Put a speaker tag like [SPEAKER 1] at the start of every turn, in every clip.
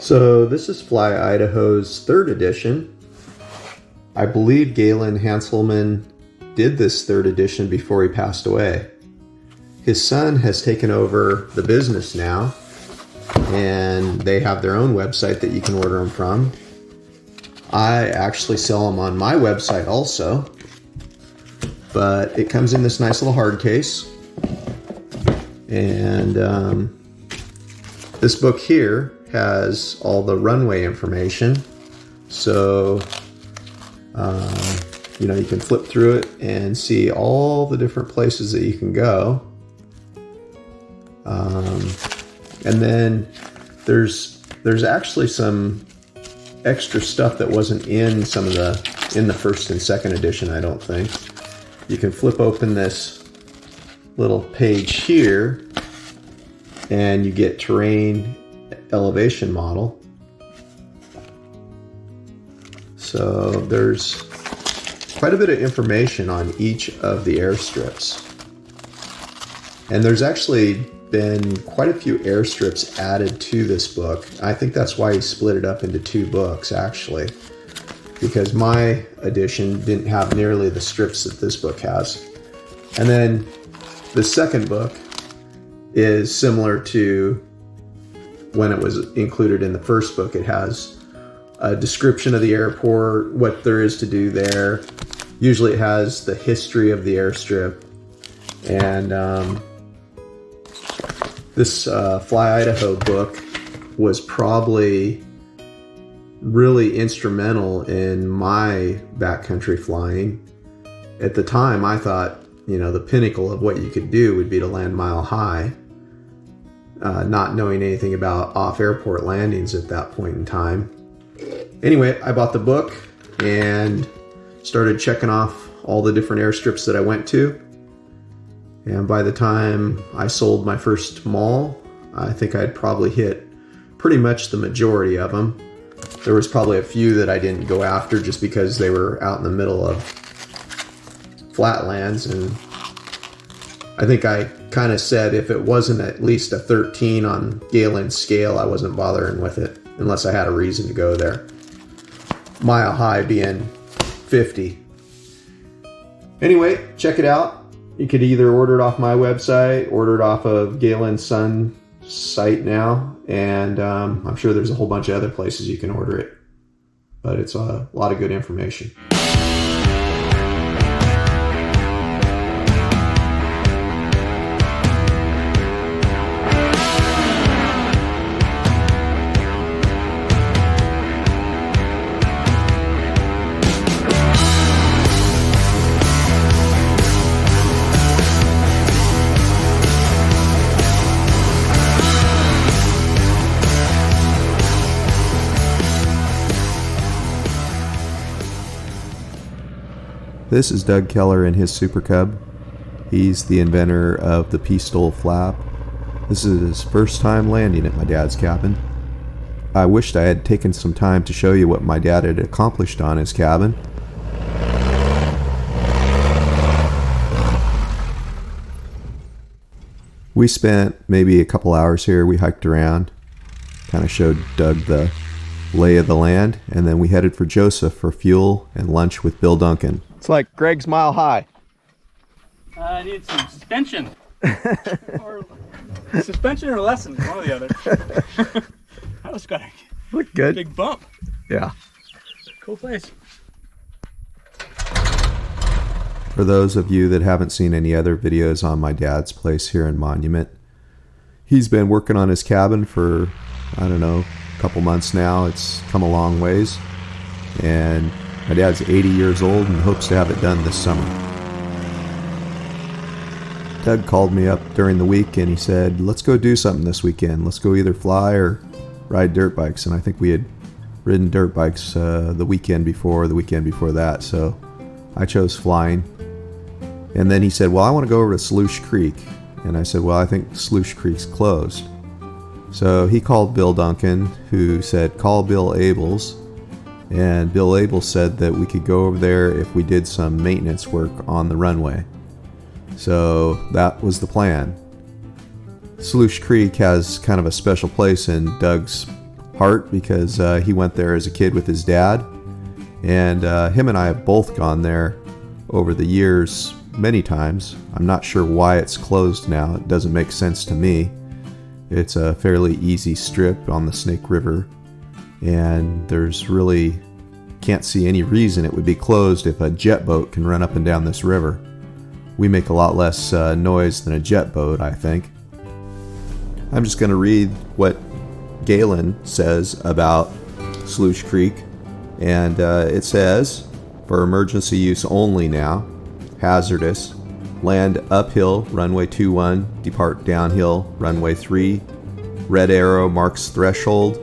[SPEAKER 1] So this is Fly Idaho's third edition. I believe Galen Hanselman did this third edition before he passed away. His son has taken over the business now, and they have their own website that you can order them from. I actually sell them on my website also, but it comes in this nice little hard case. And this book here has all the runway information. So, you can flip through it and see all the different places that you can go. And then there's actually some extra stuff that wasn't in the first and second edition, I don't think. You can flip open this little page here and you get terrain elevation model. So there's quite a bit of information on each of the airstrips. And there's actually been quite a few airstrips added to this book. I think that's why he split it up into two books, actually, because my edition didn't have nearly the strips that this book has. And then the second book is similar to when it was included in the first book. It has a description of the airport, what there is to do there. Usually it has the history of the airstrip. And this Fly Idaho book was probably really instrumental in my backcountry flying. At the time, I thought, the pinnacle of what you could do would be to land mile high, not knowing anything about off-airport landings at that point in time. Anyway, I bought the book and started checking off all the different airstrips that I went to. And by the time I sold my first mall, I think I'd probably hit pretty much the majority of them. There was probably a few that I didn't go after just because they were out in the middle of flatlands. And I think I kind of said if it wasn't at least a 13 on Galen's scale, I wasn't bothering with it unless I had a reason to go there. Mile high being 50. Anyway, check it out. You could either order it off my website, order it off of Galen's son site now, and I'm sure there's a whole bunch of other places you can order it. But it's a lot of good information. This is Doug Keller in his Super Cub. He's the inventor of the Pistol Flap. This is his first time landing at my dad's cabin. I wished I had taken some time to show you what my dad had accomplished on his cabin. We spent maybe a couple hours here. We hiked around, kind of showed Doug the lay of the land, and then we headed for Joseph for fuel and lunch with Bill Duncan. It's like Greg's Mile High.
[SPEAKER 2] I need some suspension. Or suspension or lessons, one or the other. That was got a
[SPEAKER 1] Look good.
[SPEAKER 2] big bump.
[SPEAKER 1] Yeah.
[SPEAKER 2] Cool place.
[SPEAKER 1] For those of you that haven't seen any other videos on my dad's place here in Monument, he's been working on his cabin for, a couple months now. It's come a long ways. And my dad's 80 years old and hopes to have it done this summer. Doug called me up during the week and he said, let's go do something this weekend. Let's go either fly or ride dirt bikes. And I think we had ridden dirt bikes the weekend before that. So I chose flying. And then he said, well, I want to go over to Slush Creek. And I said, well, I think Slush Creek's closed. So he called Bill Duncan, who said, call Bill Abels. And Bill Abels said that we could go over there if we did some maintenance work on the runway. So that was the plan. Slush Creek has kind of a special place in Doug's heart because he went there as a kid with his dad. And him and I have both gone there over the years many times. I'm not sure why it's closed now. It doesn't make sense to me. It's a fairly easy strip on the Snake River, and there's really can't see any reason it would be closed if a jet boat can run up and down this river. We make a lot less noise than a jet boat, I think. I'm just going to read what Galen says about Sluice Creek, and it says, for emergency use only now, hazardous, land uphill, runway 21, depart downhill, runway 3, red arrow marks threshold,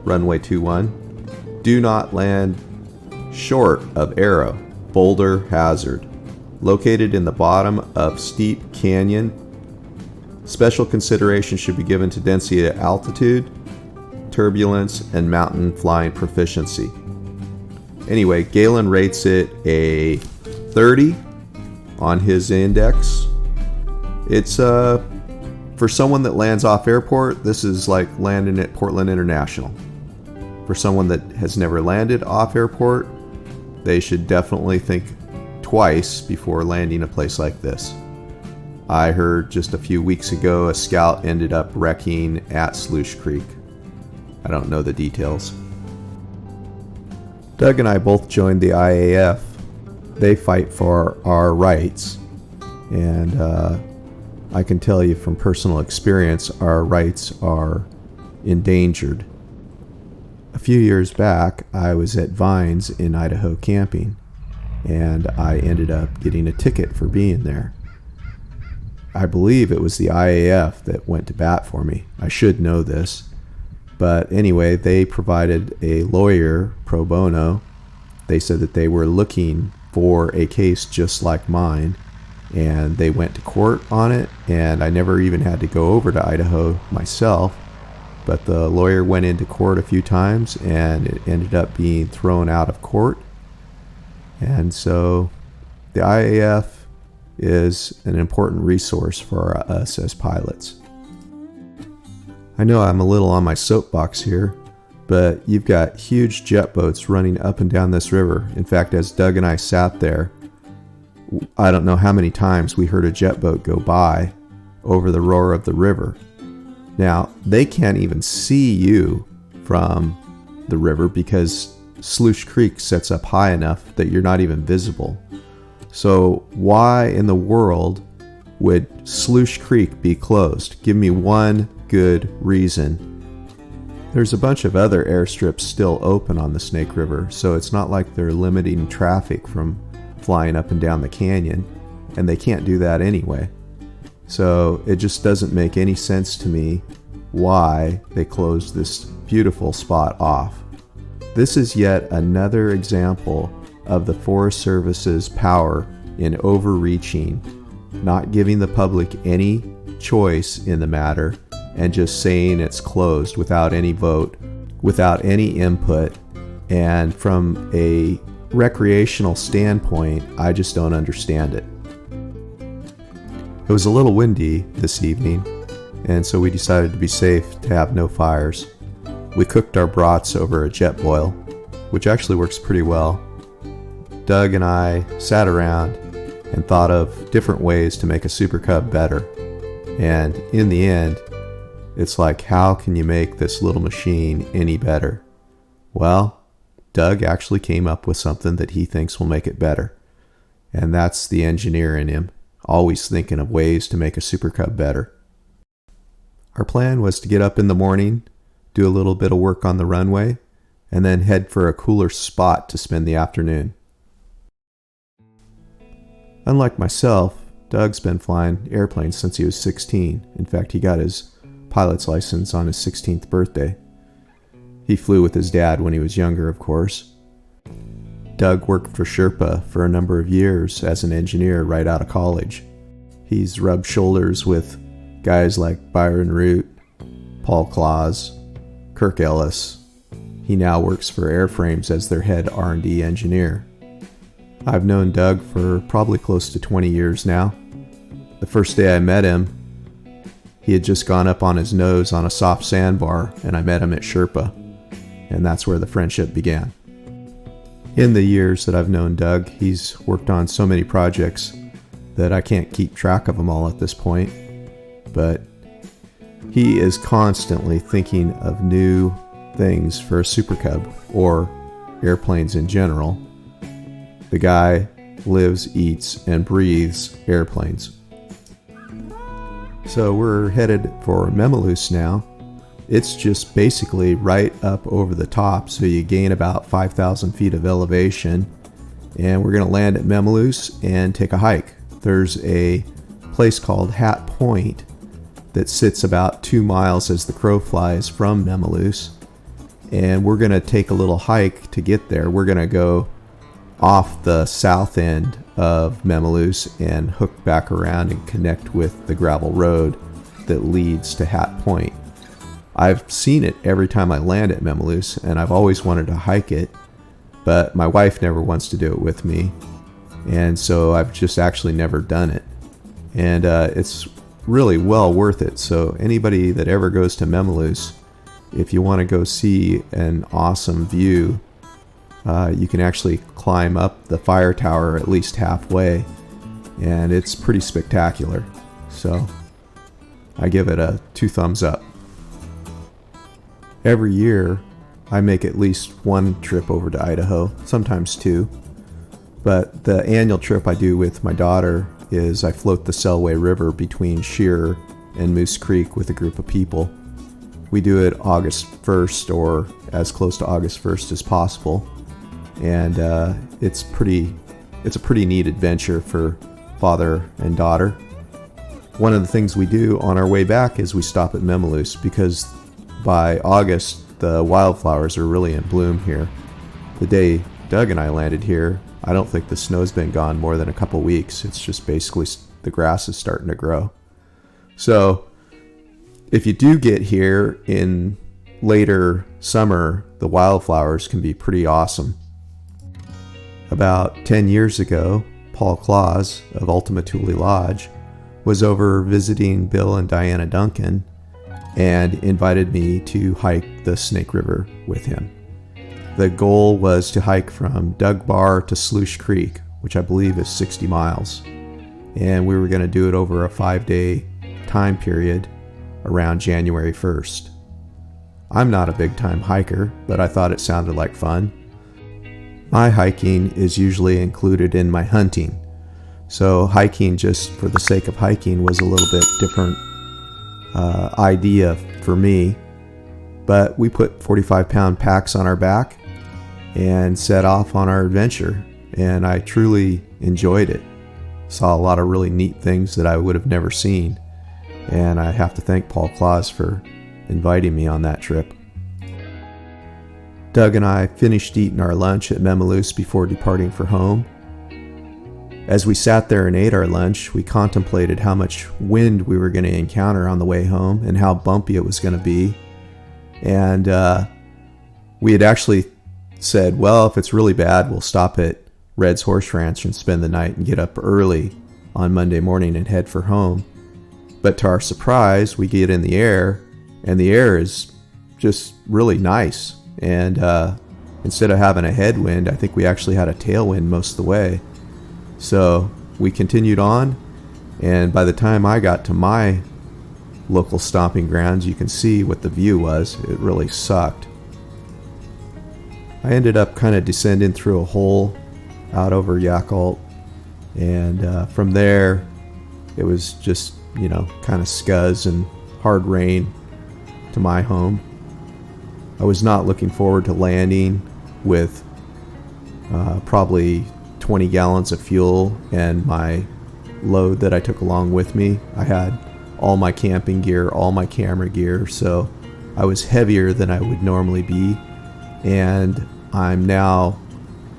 [SPEAKER 1] runway 21, do not land short of arrow, boulder hazard, located in the bottom of steep canyon. Special consideration should be given to density at altitude, turbulence, and mountain flying proficiency. Anyway, Galen rates it a 30 on his index. It's for someone that lands off airport, this is like landing at Portland International. For someone that has never landed off airport, they should definitely think twice before landing a place like this. I heard just a few weeks ago a scout ended up wrecking at Sluice Creek. I don't know the details. Doug and I both joined the IAF. They fight for our rights, and I can tell you from personal experience, our rights are endangered. A few years back, I was at Vines in Idaho camping, and I ended up getting a ticket for being there. I believe it was the IAF that went to bat for me. I should know this. But anyway, they provided a lawyer pro bono. They said that they were looking for a case just like mine, and they went to court on it, and I never even had to go over to Idaho myself. But the lawyer went into court a few times, and it ended up being thrown out of court. And so the IAF is an important resource for us as pilots. I know I'm a little on my soapbox here, but you've got huge jet boats running up and down this river. In fact, as Doug and I sat there, I don't know how many times we heard a jet boat go by over the roar of the river. Now, they can't even see you from the river because Sluice Creek sets up high enough that you're not even visible. So why in the world would Sluice Creek be closed? Give me one good reason. There's a bunch of other airstrips still open on the Snake River, so it's not like they're limiting traffic from flying up and down the canyon, and they can't do that anyway. So it just doesn't make any sense to me why they closed this beautiful spot off. This is yet another example of the Forest Service's power in overreaching, not giving the public any choice in the matter, and just saying it's closed without any vote, without any input. And from a recreational standpoint, I just don't understand it. It was a little windy this evening, and so we decided to be safe to have no fires. We cooked our brats over a jet boil, which actually works pretty well. Doug and I sat around and thought of different ways to make a Super Cub better. And in the end, it's like, how can you make this little machine any better? Well, Doug actually came up with something that he thinks will make it better. And that's the engineer in him, always thinking of ways to make a Super Cub better. Our plan was to get up in the morning, do a little bit of work on the runway, and then head for a cooler spot to spend the afternoon. Unlike myself, Doug's been flying airplanes since he was 16. In fact, he got his pilot's license on his 16th birthday. He flew with his dad when he was younger, of course. Doug worked for Sherpa for a number of years as an engineer right out of college. He's rubbed shoulders with guys like Byron Root, Paul Claus, Kirk Ellis. He now works for Airframes as their head R&D engineer. I've known Doug for probably close to 20 years now. The first day I met him, he had just gone up on his nose on a soft sandbar, and I met him at Sherpa. and that's where the friendship began. In the years that I've known Doug, he's worked on so many projects that I can't keep track of them all at this point, but he is constantly thinking of new things for a Super Cub or airplanes in general. The guy lives, eats, and breathes airplanes. So we're headed for Memaloose now. It's just basically right up over the top, so you gain about 5,000 feet of elevation, and we're going to land at Memaloose and take a hike. There's a place called Hat Point that sits about 2 miles as the crow flies from Memaloose, and we're going to take a little hike to get there. We're going to go off the south end of Memaloose and hook back around and connect with the gravel road that leads to Hat Point. I've seen it every time I land at Memaloose, and I've always wanted to hike it, but my wife never wants to do it with me, and so I've just actually never done it. And it's really well worth it. So anybody that ever goes to Memaloose, if you want to go see an awesome view, you can actually climb up the fire tower at least halfway, and it's pretty spectacular. So I give it a 2 thumbs up. Every year I make at least one trip over to Idaho, sometimes 2. But the annual trip I do with my daughter is I float the Selway River between Shearer and Moose Creek with a group of people. We do it August 1st or as close to August 1st as possible. And it's a pretty neat adventure for father and daughter. One of the things we do on our way back is we stop at Memaloose, because by August the wildflowers are really in bloom here. The day Doug and I landed here, I don't think the snow's been gone more than a couple weeks. It's just basically the grass is starting to grow. So if you do get here in later summer, the wildflowers can be pretty awesome. About 10 years ago, Paul Claus of Ultima Thule Lodge was over visiting Bill and Diana Duncan and invited me to hike the Snake River with him. The goal was to hike from Doug Bar to Sluice Creek, which I believe is 60 miles. And we were going to do it over a 5-day time period around January 1st. I'm not a big time hiker, but I thought it sounded like fun. My hiking is usually included in my hunting. So hiking just for the sake of hiking was a little bit different idea for me. But we put 45-pound packs on our back and set off on our adventure, and I truly enjoyed it. Saw a lot of really neat things that I would have never seen, and I have to thank Paul Claus for inviting me on that trip. Doug and I finished eating our lunch at Memaloose before departing for home. As we sat there and ate our lunch, we contemplated how much wind we were going to encounter on the way home and how bumpy it was going to be. And we had actually said, well, if it's really bad, we'll stop at Red's Horse Ranch and spend the night and get up early on Monday morning and head for home. But to our surprise, we get in the air, and the air is just really nice. And instead of having a headwind, I think we actually had a tailwind most of the way. So we continued on, and by the time I got to my local stomping grounds, you can see what the view was. It really sucked. I ended up kind of descending through a hole out over Yakult, and from there it was just, kind of scuzz and hard rain to my home. I was not looking forward to landing with probably 20 gallons of fuel and my load that I took along with me. I had all my camping gear, all my camera gear, so I was heavier than I would normally be. And I'm now,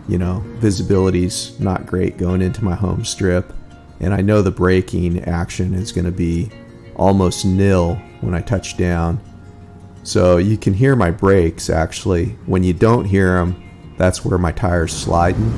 [SPEAKER 1] visibility's not great going into my home strip, and I know the braking action is going to be almost nil when I touch down. So you can hear my brakes actually. When you don't hear them, that's where my tire's sliding.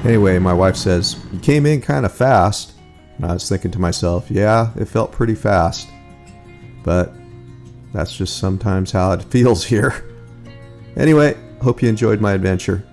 [SPEAKER 1] Anyway, my wife says, "You came in kind of fast." And I was thinking to myself, yeah, it felt pretty fast. But that's just sometimes how it feels here. Anyway, hope you enjoyed my adventure.